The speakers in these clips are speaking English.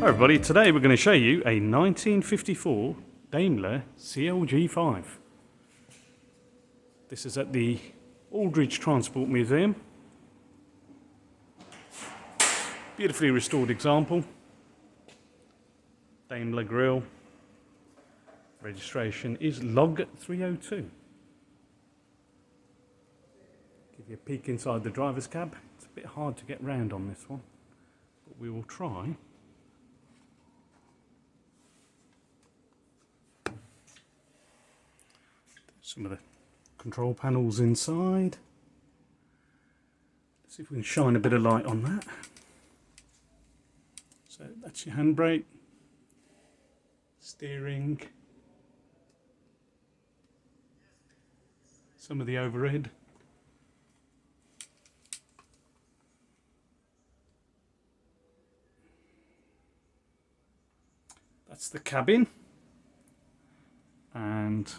Hi everybody, today we're going to show you a 1954 Daimler CLG5. This is at the Aldridge Transport Museum. Beautifully restored example. Daimler grille. Registration is log 302. Give you a peek inside the driver's cab. It's a bit hard to get round on this one, but we will try. Some of the control panels inside. Let's see if we can shine a bit of light on that. So that's your handbrake, steering, some of the overhead. That's the cabin, and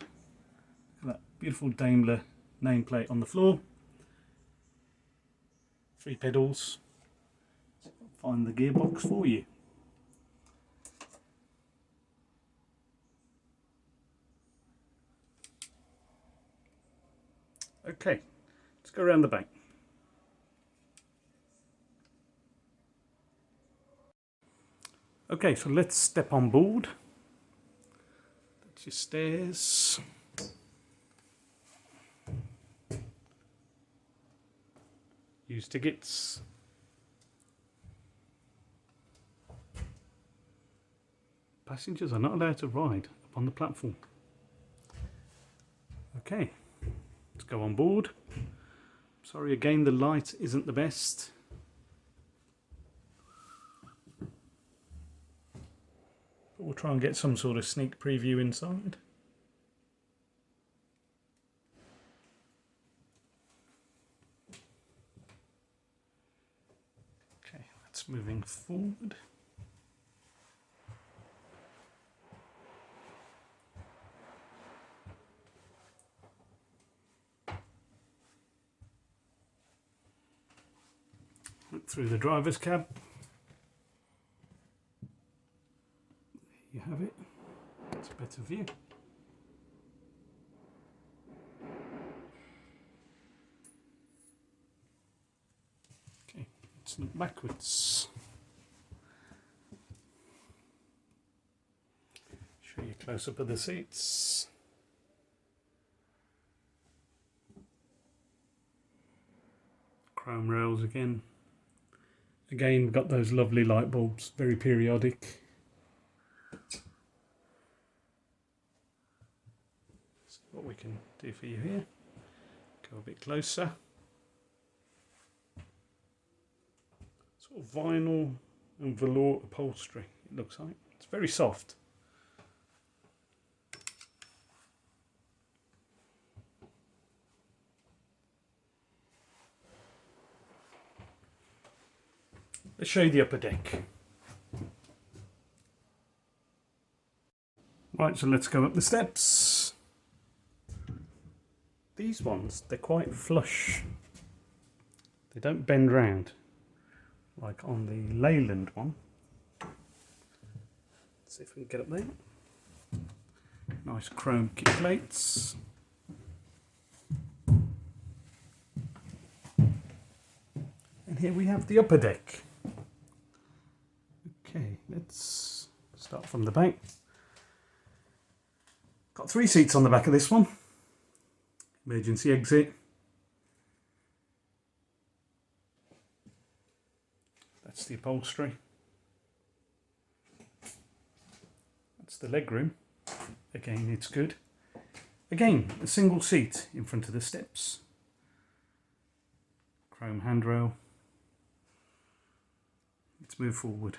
that beautiful Daimler nameplate on the floor. 3 pedals. Find the gearbox for you. Okay, let's go around the back. Okay, so let's step on board. That's your stairs. Use tickets. Passengers are not allowed to ride up on the platform. Okay, let's go on board. Sorry again, the light isn't the best. But we'll try and get some sort of sneak preview inside. Okay, that's moving forward. Look through the driver's cab. There you have it. That's a better view. Okay, let's look backwards. Show you a close up of the seats. Chrome rails again. Again, we've got those lovely light bulbs, very periodic. See what we can do for you here. Go a bit closer. Sort of vinyl and velour upholstery, it looks like. It's very soft. Let's show you the upper deck. Right, so let's go up the steps. These ones, they're quite flush. They don't bend round like on the Leyland one. Let's see if we can get up there. Nice chrome kick plates. And here we have the upper deck. Okay, let's start from the back. Got 3 seats on the back of this one. Emergency exit. That's the upholstery. That's the legroom. Again, it's good. Again, a single seat in front of the steps. Chrome handrail. Let's move forward.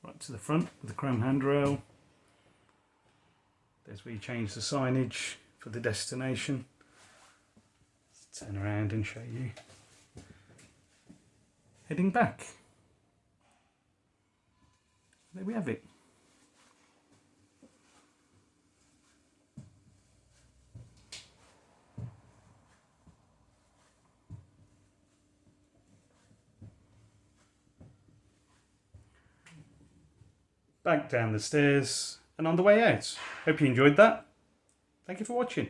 Right to the front with the chrome handrail. There's where you change the signage for the destination. Let's turn around and show you. Heading back. There we have it. Back down the stairs and on the way out. Hope you enjoyed that. Thank you for watching.